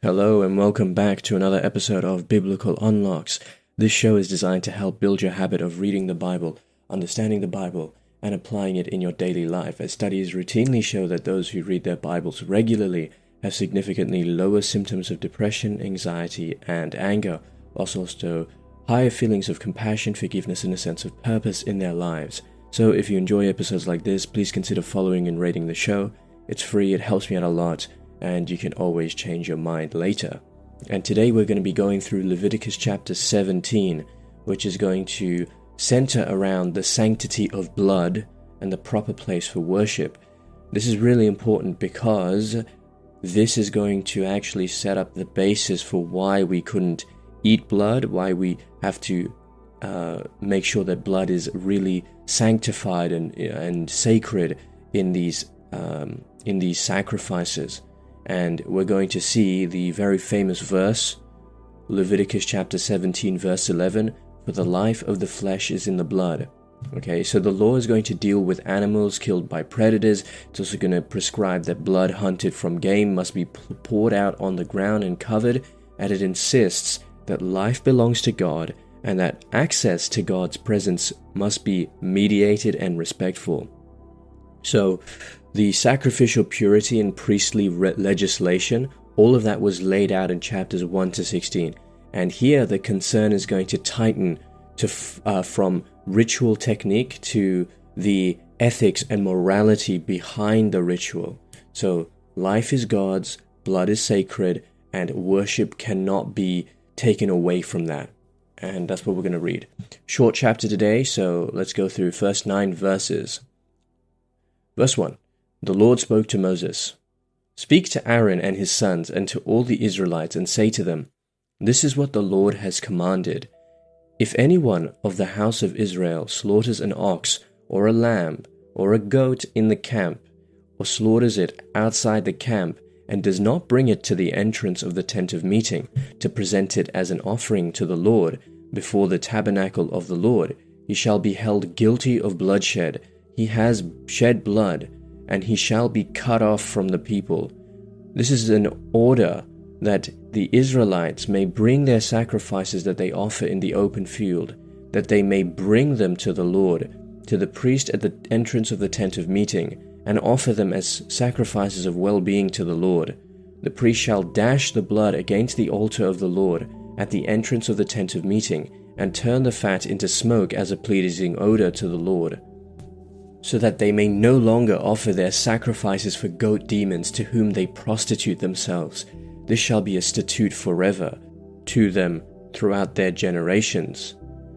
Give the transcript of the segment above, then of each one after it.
Hello and welcome back to another episode of Biblical Unlocks. This show is designed to help build your habit of reading the Bible, understanding the Bible, and applying it in your daily life, as studies routinely show that those who read their Bibles regularly have significantly lower symptoms of depression, anxiety, and anger, whilst also higher feelings of compassion, forgiveness, and a sense of purpose in their lives. So if you enjoy episodes like this, please consider following and rating the show. It's free, it helps me out a lot, and you can always change your mind later. And today we're going to be going through Leviticus chapter 17, which is going to center around the sanctity of blood and the proper place for worship. This is really important because this is going to actually set up the basis for why we couldn't eat blood, why we have to make sure that blood is really sanctified and sacred in these sacrifices. And we're going to see the very famous verse, Leviticus chapter 17 verse 11, "For the life of the flesh is in the blood." Okay, so the law is going to deal with animals killed by predators. It's also going to prescribe that blood hunted from game must be poured out on the ground and covered, and it insists that life belongs to God and that access to God's presence must be mediated and respectful. So the sacrificial purity and priestly legislation, all of that was laid out in chapters 1 to 16. And here the concern is going to tighten to from ritual technique to the ethics and morality behind the ritual. So life is God's, blood is sacred, and worship cannot be taken away from that. And that's what we're going to read. Short chapter today, so let's go through first 9 verses. Verse 1. The Lord spoke to Moses, "Speak to Aaron and his sons and to all the Israelites and say to them, this is what the Lord has commanded. If anyone of the house of Israel slaughters an ox or a lamb or a goat in the camp, or slaughters it outside the camp and does not bring it to the entrance of the tent of meeting to present it as an offering to the Lord before the tabernacle of the Lord, he shall be held guilty of bloodshed. He has shed blood, and he shall be cut off from the people." This is an order that the Israelites may bring their sacrifices that they offer in the open field, that they may bring them to the Lord, to the priest at the entrance of the tent of meeting, and offer them as sacrifices of well-being to the Lord. The priest shall dash the blood against the altar of the Lord at the entrance of the tent of meeting, and turn the fat into smoke as a pleasing odor to the Lord, so that they may no longer offer their sacrifices for goat demons to whom they prostitute themselves. This shall be a statute forever to them throughout their generations.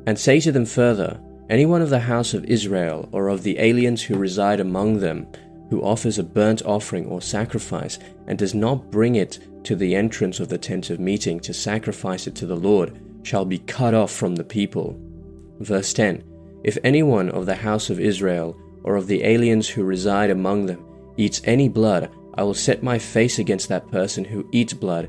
And say to them further, anyone of the house of Israel or of the aliens who reside among them, who offers a burnt offering or sacrifice and does not bring it to the entrance of the tent of meeting to sacrifice it to the Lord, shall be cut off from the people. Verse 10. If anyone of the house of Israel or of the aliens who reside among them eats any blood, I will set my face against that person who eats blood,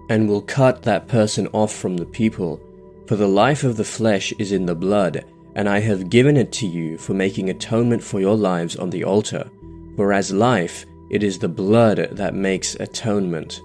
and will cut that person off from the people. For the life of the flesh is in the blood, and I have given it to you for making atonement for your lives on the altar. For as life, it is the blood that makes atonement.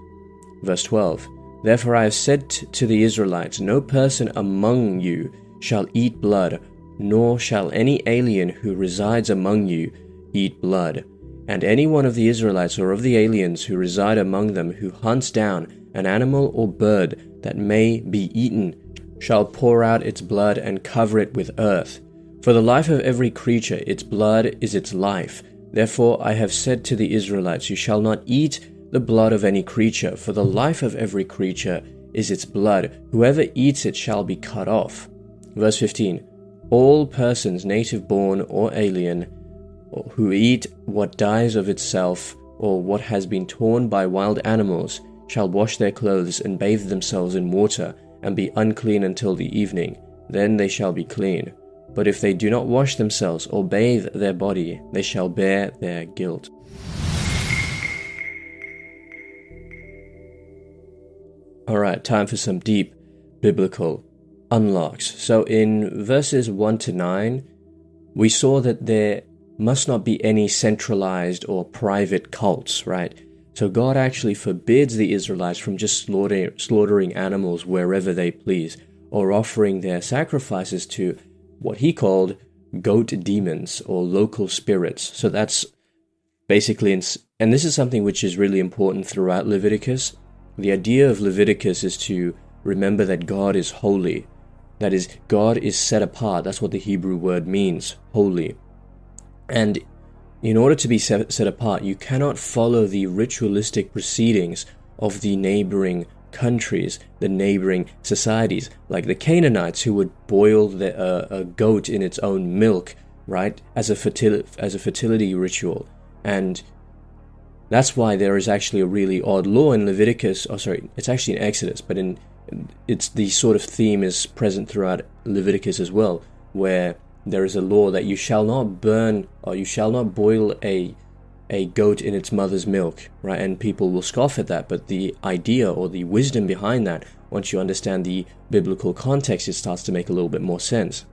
Verse 12. Therefore I have said to the Israelites, no person among you shall eat blood, nor shall any alien who resides among you eat blood. And any one of the Israelites or of the aliens who reside among them who hunts down an animal or bird that may be eaten shall pour out its blood and cover it with earth. For the life of every creature, its blood is its life. Therefore I have said to the Israelites, you shall not eat the blood of any creature, for the life of every creature is its blood. Whoever eats it shall be cut off. Verse 15. All persons, native born or alien, who eat what dies of itself or what has been torn by wild animals, shall wash their clothes and bathe themselves in water, and be unclean until the evening. Then they shall be clean. But if they do not wash themselves or bathe their body, they shall bear their guilt. Alright, time for some deep biblical unlocks. So in verses 1 to 9, we saw that there must not be any centralized or private cults, right? So God actually forbids the Israelites from just slaughtering animals wherever they please, or offering their sacrifices to what he called goat demons or local spirits. So that's basically, and this is something which is really important throughout Leviticus. The idea of Leviticus is to remember that God is holy. That is, God is set apart. That's what the Hebrew word means, holy. And in order to be set apart, you cannot follow the ritualistic proceedings of the neighboring countries, the neighboring societies, like the Canaanites, who would boil a goat in its own milk, right, as a fertility ritual. And that's why there is actually a really odd law in Leviticus. It's actually in Exodus, but it's the sort of theme is present throughout Leviticus as well, where there is a law that you shall not burn or you shall not boil a goat in its mother's milk, right? And people will scoff at that, but the idea or the wisdom behind that, once you understand the biblical context, it starts to make a little bit more sense.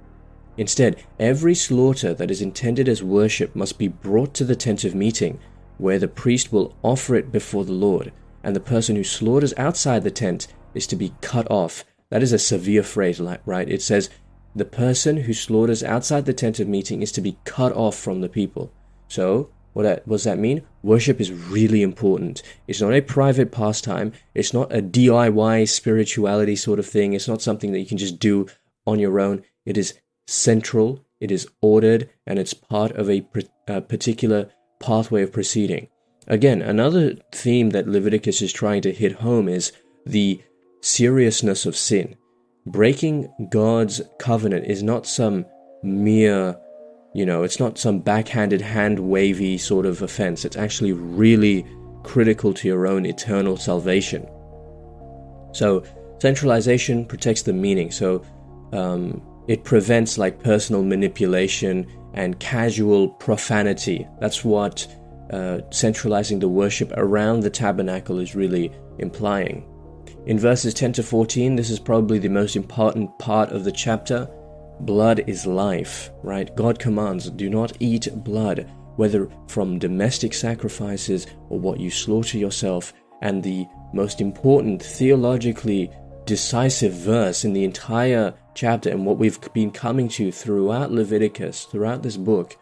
Instead, every slaughter that is intended as worship must be brought to the tent of meeting, where the priest will offer it before the Lord, and the person who slaughters outside the tent is to be cut off. That is a severe phrase, right? It says, the person who slaughters outside the tent of meeting is to be cut off from the people. So, what does that mean? Worship is really important. It's not a private pastime. It's not a DIY spirituality sort of thing. It's not something that you can just do on your own. It is central, it is ordered, and it's part of a particular pathway of proceeding. Again, another theme that Leviticus is trying to hit home is the seriousness of sin. Breaking God's covenant is not some mere, it's not some backhanded, hand-wavy sort of offense. It's actually really critical to your own eternal salvation. So, centralization protects the meaning. So, it prevents personal manipulation and casual profanity. That's what centralizing the worship around the tabernacle is really implying. In verses 10 to 14, this is probably the most important part of the chapter. Blood is life, right? God commands, do not eat blood, whether from domestic sacrifices or what you slaughter yourself. And the most important, theologically decisive verse in the entire chapter, and what we've been coming to throughout Leviticus, throughout this book,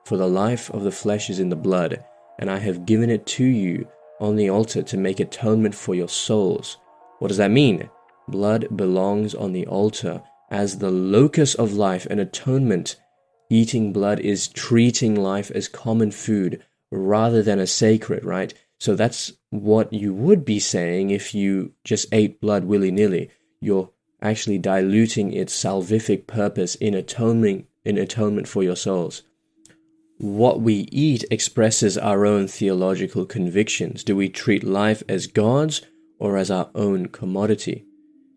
for the life of the flesh is in the blood, and I have given it to you on the altar to make atonement for your souls. What does that mean? Blood belongs on the altar as the locus of life and atonement. Eating blood is treating life as common food rather than as sacred, right? So that's what you would be saying if you just ate blood willy-nilly. You're actually diluting its salvific purpose in atonement for your souls. What we eat expresses our own theological convictions. Do we treat life as God's or as our own commodity?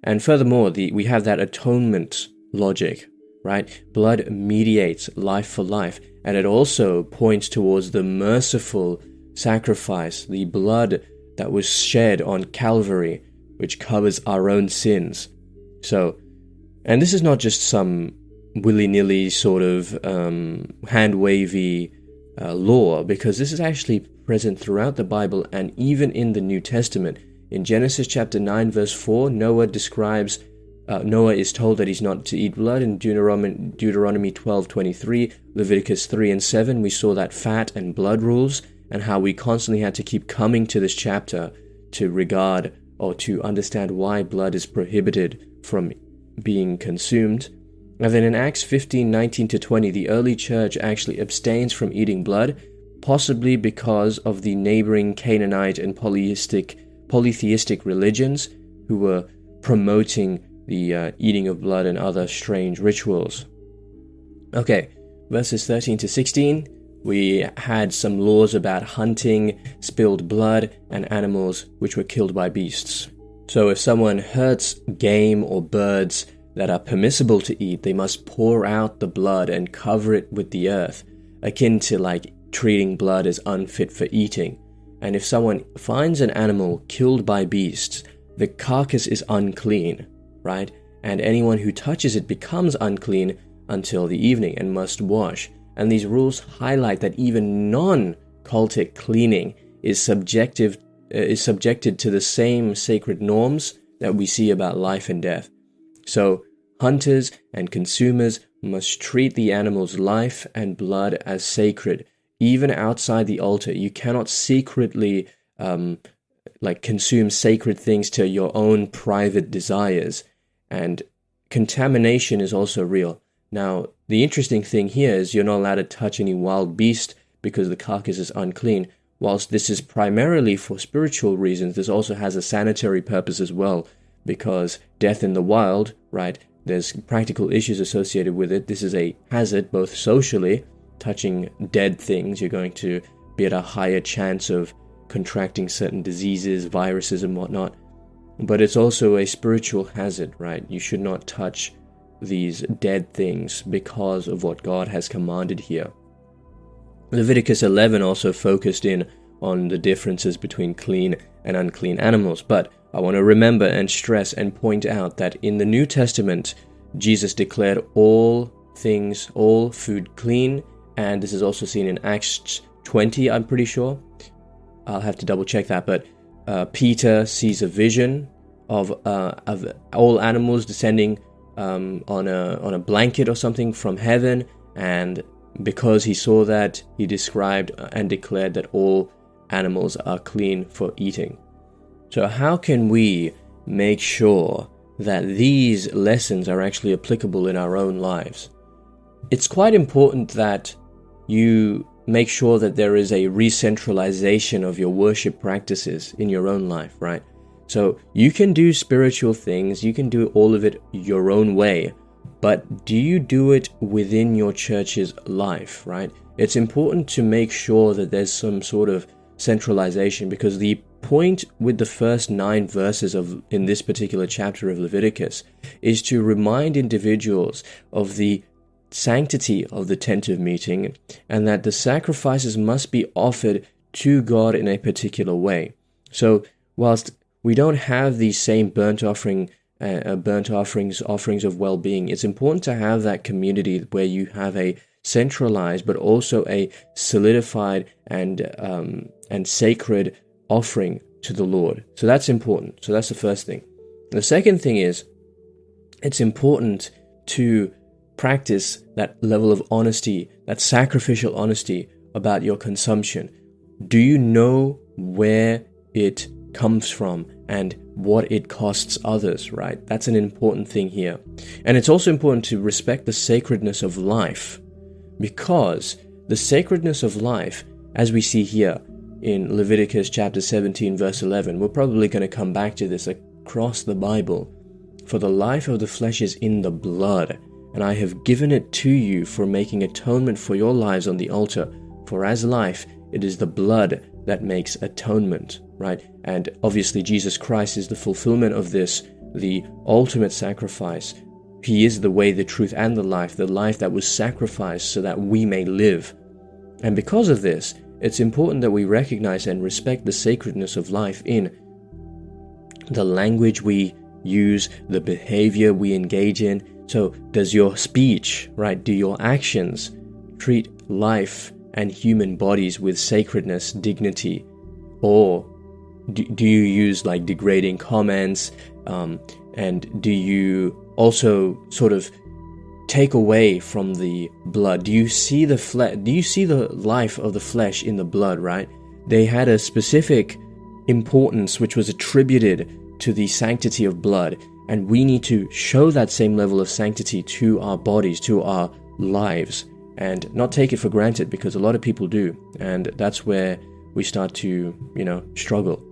And furthermore, we have that atonement logic, right? Blood mediates life for life, and it also points towards the merciful sacrifice, the blood that was shed on Calvary, which covers our own sins. So, and this is not just some willy-nilly sort of hand-wavy law, because this is actually present throughout the Bible and even in the New Testament. In Genesis chapter 9 verse 4, Noah is told that he's not to eat blood. In Deuteronomy 12:23, Leviticus 3 and 7, we saw that fat and blood rules, and how we constantly had to keep coming to this chapter to regard or to understand why blood is prohibited from being consumed. And then in Acts 15:19-20, the early church actually abstains from eating blood, possibly because of the neighboring Canaanite and polytheistic religions who were promoting the eating of blood and other strange rituals. Okay, verses 13-16, we had some laws about hunting, spilled blood, and animals which were killed by beasts. So if someone hurts game or birds that are permissible to eat, they must pour out the blood and cover it with the earth, akin to treating blood as unfit for eating. And if someone finds an animal killed by beasts, the carcass is unclean, right? And anyone who touches it becomes unclean until the evening and must wash. And these rules highlight that even non-cultic cleaning is subjective is subjected to the same sacred norms that we see about life and death. So hunters and consumers must treat the animal's life and blood as sacred, even outside the altar. You cannot secretly consume sacred things to your own private desires. And contamination is also real. Now, the interesting thing here is you're not allowed to touch any wild beast because the carcass is unclean. Whilst this is primarily for spiritual reasons, this also has a sanitary purpose as well, because death in the wild, right, there's practical issues associated with it. This is a hazard, both socially, touching dead things, you're going to be at a higher chance of contracting certain diseases, viruses, and whatnot. But it's also a spiritual hazard, right? You should not touch these dead things because of what God has commanded here. Leviticus 11 also focused in on the differences between clean and unclean animals. But I want to remember and stress and point out that in the New Testament, Jesus declared all things, all food clean. And this is also seen in Acts 20, I'm pretty sure. I'll have to double check that. But Peter sees a vision of all animals descending on a blanket or something from heaven, and because he saw that, he described and declared that all animals are clean for eating. So how can we make sure that these lessons are actually applicable in our own lives? It's quite important that you make sure that there is a re-centralization of your worship practices in your own life, right? So you can do spiritual things, you can do all of it your own way, but do you do it within your church's life, right? It's important to make sure that there's some sort of centralization, because the point with the first 9 verses in this particular chapter of Leviticus is to remind individuals of the sanctity of the tent of meeting, and that the sacrifices must be offered to God in a particular way. So whilst we don't have the same burnt offerings of well-being, it's important to have that community where you have a centralized but also a solidified and sacred offering to the Lord. So that's important. So that's the first thing. The second thing is, it's important to practice that level of honesty, that sacrificial honesty about your consumption. Do you know where it comes from and what it costs others, right? That's an important thing here. And it's also important to respect the sacredness of life, because the sacredness of life, as we see here in Leviticus chapter 17 verse 11, we're probably going to come back to this across the Bible. For the life of the flesh is in the blood, and I have given it to you for making atonement for your lives on the altar. For as life, it is the blood that makes atonement, right? And obviously Jesus Christ is the fulfillment of this, the ultimate sacrifice. He is the way, the truth, and the life that was sacrificed so that we may live. And because of this, it's important that we recognize and respect the sacredness of life in the language we use, the behavior we engage in. So does your speech, right, do your actions treat life and human bodies with sacredness, dignity? Or do you use like degrading comments? And do you also sort of take away from the blood? Do you see the life of the flesh in the blood, right? They had a specific importance which was attributed to the sanctity of blood, and we need to show that same level of sanctity to our bodies, to our lives, and not take it for granted, because a lot of people do, and that's where we start to, struggle.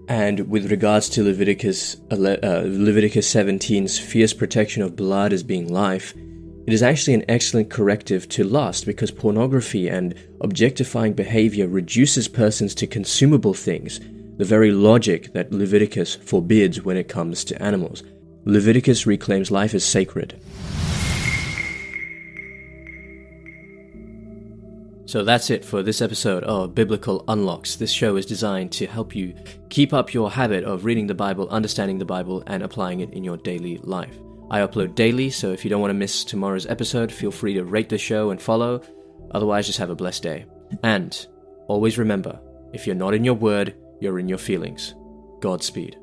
And with regards to Leviticus 17's fierce protection of blood as being life, it is actually an excellent corrective to lust, because pornography and objectifying behavior reduces persons to consumable things, the very logic that Leviticus forbids when it comes to animals. Leviticus reclaims life as sacred. So that's it for this episode of Biblical Unlocks. This show is designed to help you keep up your habit of reading the Bible, understanding the Bible, and applying it in your daily life. I upload daily, so if you don't want to miss tomorrow's episode, feel free to rate the show and follow. Otherwise, just have a blessed day. And always remember, if you're not in your word, you're in your feelings. Godspeed.